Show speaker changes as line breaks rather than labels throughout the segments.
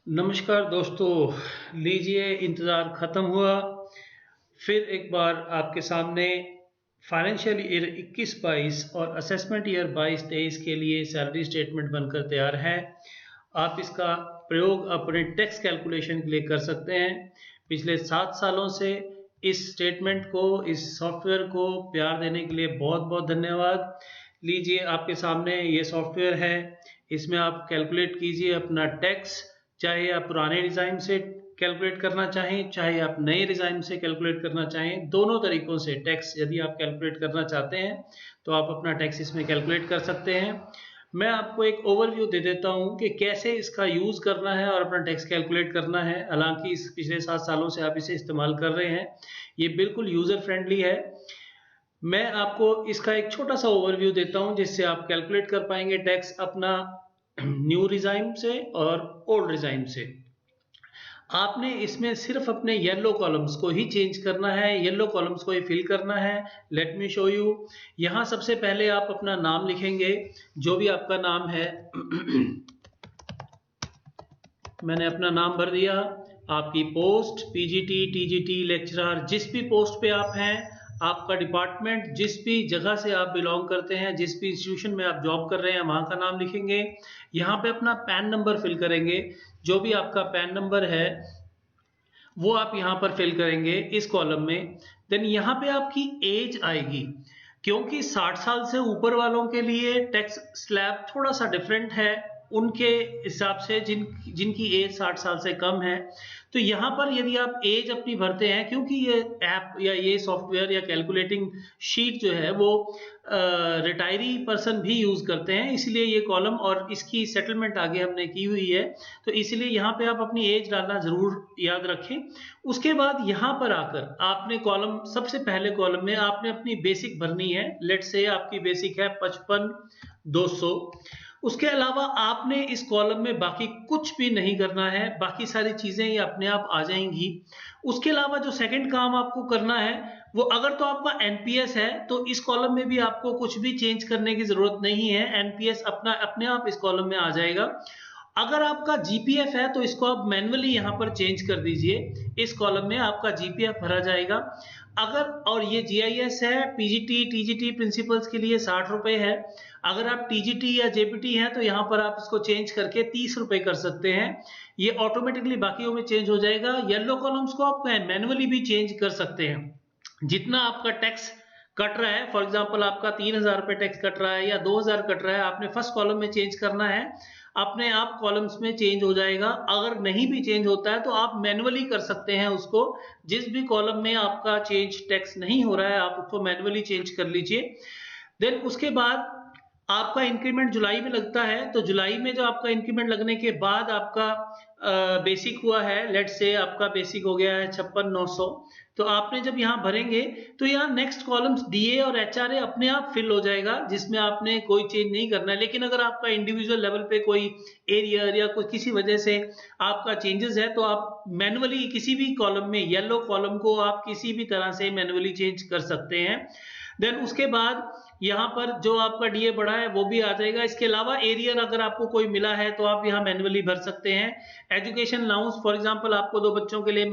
नमस्कार दोस्तों, लीजिए इंतज़ार ख़त्म हुआ। फिर एक बार आपके सामने फाइनेंशियल ईयर 21-22 और असेसमेंट ईयर 22-23 के लिए सैलरी स्टेटमेंट बनकर तैयार है। आप इसका प्रयोग अपने टैक्स कैलकुलेशन के लिए कर सकते हैं। पिछले 7 सालों से इस स्टेटमेंट को, इस सॉफ्टवेयर को प्यार देने के लिए बहुत-बहुत धन्यवाद। लीजिए आपके सामने ये सॉफ्टवेयर है, इसमें आप कैलकुलेट कीजिए अपना टैक्स। चाहे आप पुराने डिज़ाइन से कैलकुलेट करना चाहें, चाहे आप नए डिज़ाइन से कैलकुलेट करना चाहें, दोनों तरीकों से टैक्स यदि आप कैलकुलेट करना चाहते हैं तो आप अपना टैक्स इसमें कैलकुलेट कर सकते हैं। मैं आपको एक ओवरव्यू दे देता हूं कि कैसे इसका यूज़ करना है और अपना टैक्स कैलकुलेट करना है। हालांकि इस पिछले 7 सालों से आप इसे इस्तेमाल कर रहे हैं, ये बिल्कुल यूज़र फ्रेंडली है। मैं आपको इसका एक छोटा सा ओवरव्यू देता हूं जिससे आप कैलकुलेट कर पाएंगे टैक्स अपना न्यू डिज़ाइन से और ओल्ड डिज़ाइन से। आपने इसमें सिर्फ अपने येलो कॉलम्स को ही चेंज करना है, येलो कॉलम्स को ही फिल करना है। Let me show you. यहाँ सबसे पहले आप अपना नाम लिखेंगे, जो भी आपका नाम है। मैंने अपना नाम भर दिया। आपकी पोस्ट, पीजीटी, टीजीटी, लेक्चरर, जिस भी पोस्ट पे आप हैं, आपका डिपार्टमेंट, जिस भी जगह से आप बिलोंग करते हैं, जिस भी इंस्टीट्यूशन में आप जॉब कर रहे हैं, वहाँ का नाम लिखेंगे। यहाँ पे अपना पैन नंबर फिल करेंगे, जो भी आपका पैन नंबर है वो आप यहाँ पर फिल करेंगे इस कॉलम में। देन यहाँ पे आपकी एज आएगी, क्योंकि 60 साल से ऊपर वालों के लिए टैक्स स्लैब थोड़ा सा डिफरेंट है उनके हिसाब से, जिनकी एज 60 साल से कम है। तो यहाँ पर यदि आप एज अपनी भरते हैं, क्योंकि ये ऐप या ये सॉफ्टवेयर या कैलकुलेटिंग शीट जो है वो रिटायरी पर्सन भी यूज़ करते हैं, इसलिए ये कॉलम और इसकी सेटलमेंट आगे हमने की हुई है, तो इसलिए यहाँ पे आप अपनी एज डालना ज़रूर याद रखें। उसके बाद यहाँ पर आकर आपने कॉलम, सबसे पहले कॉलम में आपने अपनी बेसिक भरनी है। लेट्स से आपकी बेसिक है 55,200। उसके अलावा आपने इस कॉलम में बाकी कुछ भी नहीं करना है, बाकी सारी चीजें ये अपने आप आ जाएंगी। उसके अलावा जो सेकंड काम आपको करना है वो, अगर तो आपका एनपीएस है तो इस कॉलम में भी आपको कुछ भी चेंज करने की जरूरत नहीं है, एनपीएस अपने आप इस कॉलम में आ जाएगा। अगर आपका जीपीएफ है तो इसको आप मैन्युअली यहाँ पर चेंज कर दीजिए, इस कॉलम में आपका जीपीएफ भरा जाएगा। अगर, और ये जीआईएस है, पीजीटी टीजीटी प्रिंसिपल्स के लिए 60 रुपए है। अगर आप टीजीटी या जेपीटी हैं तो यहाँ पर आप इसको चेंज करके 30 रुपए कर सकते हैं, ये ऑटोमेटिकली बाकियों में चेंज हो जाएगा। येलो कॉलम्स को आप मैन्युअली भी चेंज कर सकते हैं। जितना आपका टैक्स कट रहा है, फॉर एग्जांपल आपका 3000 रुपए टैक्स कट रहा है या 2000 कट रहा है, आपने फर्स्ट कॉलम में चेंज करना है, अपने आप कॉलम्स में चेंज हो जाएगा। अगर नहीं भी चेंज होता है तो आप मैन्युअली कर सकते हैं उसको। जिस भी कॉलम में आपका चेंज टैक्स नहीं हो रहा है आप उसको मैन्युअली चेंज कर लीजिए। देन उसके बाद आपका इंक्रीमेंट जुलाई में लगता है, तो जुलाई में जो आपका इंक्रीमेंट लगने के बाद आपका बेसिक हुआ है, लेट से आपका बेसिक हो गया है 56,900, तो आपने जब यहाँ भरेंगे तो यहाँ नेक्स्ट कॉलम्स डीए और एचआरए अपने आप फिल हो जाएगा, जिसमें आपने कोई चेंज नहीं करना है। लेकिन अगर आपका इंडिविजुअल लेवल पे कोई एरियर या कोई किसी वजह से आपका चेंजेस है तो आप मैन्युअली किसी भी कॉलम में, येलो कॉलम को आप किसी भी तरह से मैन्युअली चेंज कर सकते हैं। देन उसके बाद यहाँ पर जो आपका डीए बढ़ा है वो भी आ जाएगा। इसके अलावा एरियर अगर आपको कोई मिला है तो आप यहाँ मैन्युअली भर सकते हैं। एजुकेशन अलाउंस, फॉर एग्जांपल आपको 2 बच्चों के लिए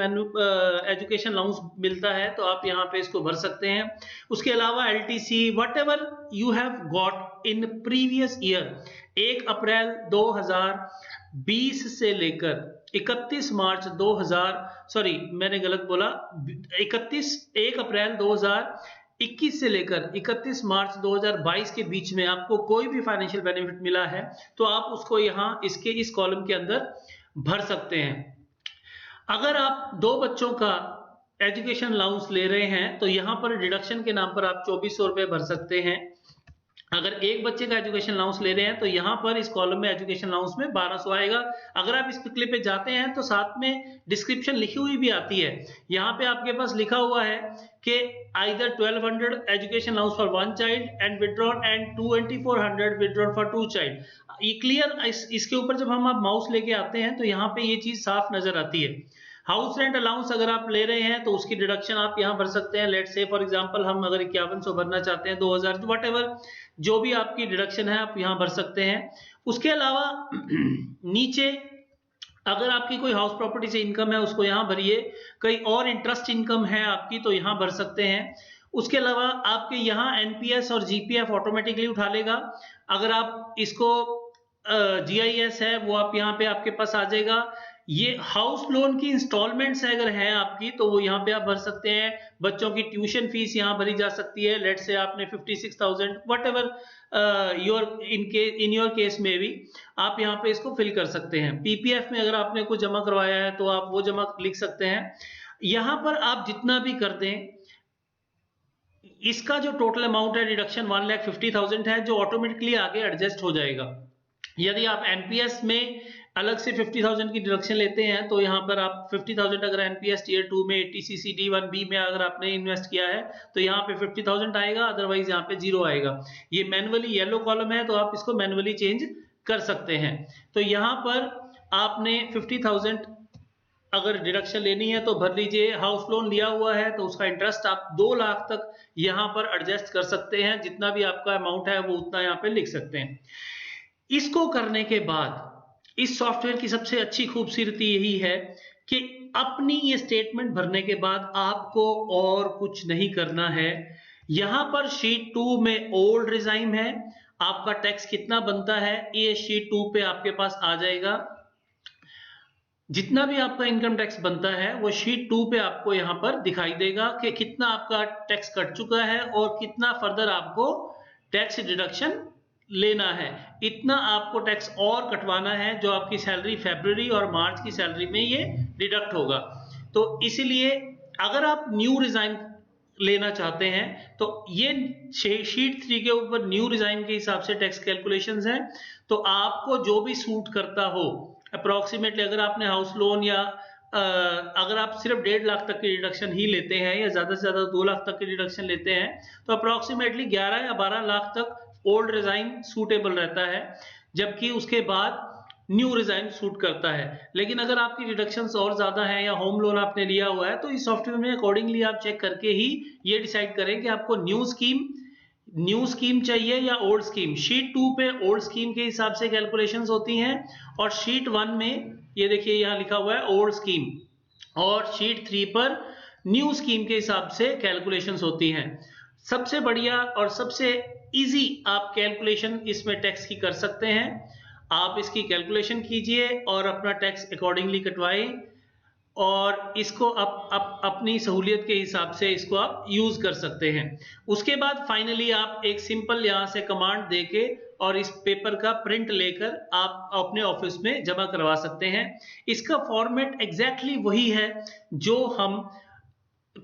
एजुकेशन अलाउंस मिलता है तो आप यहाँ पे इसको भर सकते हैं। उसके अलावा LTC, what ever you have got in previous year, 1 अप्रैल 2020 से लेकर 31 मार्च 2000, सॉरी मैंने गलत बोला, 1 अप्रैल 2021 से लेकर 31 मार्च 2022 के बीच में आपको कोई भी फाइनेंशियल बेनिफिट मिला है तो आप उसको यहाँ इस कॉलम के अंदर भर सकते हैं। अगर आप 2 बच्चों का एजुकेशन अलाउंस ले रहे हैं तो यहाँ पर डिडक्शन के नाम पर आप 2400 रुपए भर सकते हैं। अगर एक बच्चे का एजुकेशन अलाउंस ले रहे हैं तो यहाँ पर इस कॉलम में एजुकेशन अलाउंस में 1200 आएगा। अगर आप इस क्लिप पे जाते हैं तो साथ में डिस्क्रिप्शन लिखी हुई भी आती है, यहाँ पे आपके पास लिखा हुआ है कि either 1200 education allowance for 1 child and withdrawn and 2400 withdrawn for 2 child. ये क्लियर, इसके ऊपर जब हम आप माउस लेके आते हैं तो यहाँ पे ये चीज साफ नजर आती है। हाउस रेंट अलाउंस अगर आप ले रहे हैं तो उसकी डिडक्शन आप यहाँ भर सकते हैं। लेट से फॉर एग्जांपल हम अगर 5100 भरना चाहते हैं, 2000, वट एवर जो भी आपकी डिडक्शन है आप यहाँ भर सकते हैं। उसके अलावा नीचे अगर आपकी कोई हाउस प्रॉपर्टी से इनकम है उसको यहाँ भरिए, कई और इंटरेस्ट इनकम है आपकी तो यहाँ भर सकते हैं। उसके अलावा आपके यहाँ एनपीएस और जीपीएफ ऑटोमेटिकली उठा लेगा। अगर आप इसको जीआईएस है वो आप यहाँ पे आपके पास आ जाएगा। ये हाउस लोन की इंस्टॉलमेंट्स अगर हैं आपकी तो वो यहाँ पे आप भर सकते हैं। बच्चों की ट्यूशन फीस यहाँ भरी जा सकती है। लेट्स से आपने 56,000 what ever in your case में भी आप यहाँ पे इसको फिल कर सकते हैं। पीपीएफ में अगर आपने कुछ जमा करवाया है तो आप वो जमा लिख सकते हैं। यहाँ पर आप जितना भी कर दें, इसका जो टोटल अमाउंट है डिडक्शन 1,50,000 है, जो ऑटोमेटिकली आगे एडजस्ट हो जाएगा। यदि आप एनपीएस में अलग से 50,000 की डिडक्शन लेते हैं तो यहाँ पर आप 50,000 अगर एनपीएस टीयर 2 में एटीसीसी D1B में अगर आपने इन्वेस्ट किया है तो यहाँ पे 50,000 आएगा, अदरवाइज यहाँ पे 0 आएगा। ये मैनुअली येलो कॉलम है तो आप इसको मैनुअली चेंज कर सकते हैं। तो यहाँ पर आपने 50,000 अगर डिडक्शन लेनी है तो भर लीजिए। हाउस लोन लिया हुआ है तो उसका इंटरेस्ट आप 2 लाख तक यहाँ पर एडजस्ट कर सकते हैं। जितना भी आपका अमाउंट है वो उतना यहाँ पे लिख सकते हैं। इसको करने के बाद इस सॉफ्टवेयर की सबसे अच्छी खूबसूरती यही है कि अपनी ये स्टेटमेंट भरने के बाद आपको और कुछ नहीं करना है। यहां पर शीट 2 में ओल्ड रिजाइम है, आपका टैक्स कितना बनता है ये शीट 2 पे आपके पास आ जाएगा। जितना भी आपका इनकम टैक्स बनता है वो शीट 2 पे आपको यहां पर दिखाई देगा कि कितना आपका टैक्स कट चुका है और कितना फर्दर आपको टैक्स डिडक्शन लेना है। इतना आपको टैक्स और कटवाना है जो आपकी सैलरी फरवरी और मार्च की सैलरी में ये डिडक्ट होगा। तो इसलिए अगर आप न्यू रिजाइन लेना चाहते हैं तो ये शीट 3 के ऊपर न्यू रिजाइन के हिसाब से टैक्स कैलकुलेशंस हैं। तो आपको जो भी सूट करता हो, अप्रोक्सीमेटली अगर आपने हाउस लोन या अगर आप सिर्फ 1.5 लाख तक की डिडक्शन ही लेते हैं या ज्यादा से ज्यादा 2 लाख तक की डिडक्शन लेते हैं तो अप्रोक्सीमेटली 11 या 12 लाख तक ओल्ड रिजाइन सूटेबल रहता है, जबकि उसके बाद न्यू रिजाइन सूट करता है। लेकिन अगर आपकी डिडक्शंस और ज्यादा हैं या होम लोन आपने लिया हुआ है तो इस सॉफ्टवेयर में अकॉर्डिंगली आप चेक करके ही ये डिसाइड करें कि आपको न्यू स्कीम चाहिए या ओल्ड स्कीम। शीट 2 पे ओल्ड स्कीम के हिसाब से कैलकुलेशंस होती हैं और शीट 1 में ये देखिए यहाँ लिखा हुआ है ओल्ड स्कीम, और शीट 3 पर न्यू स्कीम के हिसाब से कैलकुलेशंस होती हैं। सबसे बढ़िया और सबसे इजी आप कैलकुलेशन इसमें टैक्स की कर सकते हैं। आप इसकी कैलकुलेशन कीजिए और अपना टैक्स अकॉर्डिंगली कटवाएं और इसको अपनी सहूलियत के हिसाब से इसको आप यूज कर सकते हैं। उसके बाद फाइनली आप एक सिंपल यहाँ से कमांड देके और इस पेपर का प्रिंट लेकर आप अपने ऑफिस में जमा करवा सकते हैं। इसका फॉर्मेट एग्जैक्टली वही है जो हम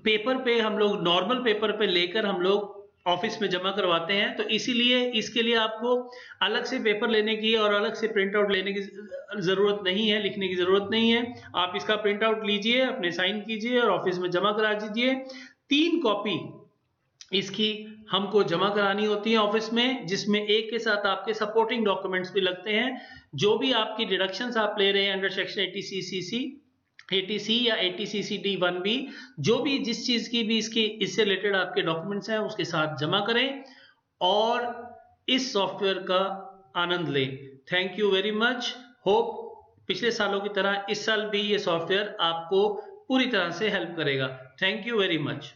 पेपर पे हम लोग नॉर्मल पेपर पे लेकर हम लोग ऑफिस में जमा करवाते हैं। तो इसीलिए इसके लिए आपको अलग से पेपर लेने की और अलग से प्रिंट आउट लेने की जरूरत नहीं है, लिखने की जरूरत नहीं है। आप इसका प्रिंट आउट लीजिए, अपने साइन कीजिए और ऑफिस में जमा करा दीजिए। 3 कॉपी इसकी हमको जमा करानी होती है ऑफिस में, जिसमें एक के साथ आपके सपोर्टिंग डॉक्यूमेंट्स भी लगते हैं। जो भी आपकी डिडक्शंस आप ले रहे हैं अंडर सेक्शन 80C या 80CC D1B, जो भी जिस चीज की भी इससे रिलेटेड आपके डॉक्यूमेंट्स हैं उसके साथ जमा करें और इस सॉफ्टवेयर का आनंद लें। Thank you very much. Hope पिछले सालों की तरह इस साल भी ये सॉफ्टवेयर आपको पूरी तरह से हेल्प करेगा। Thank you very much.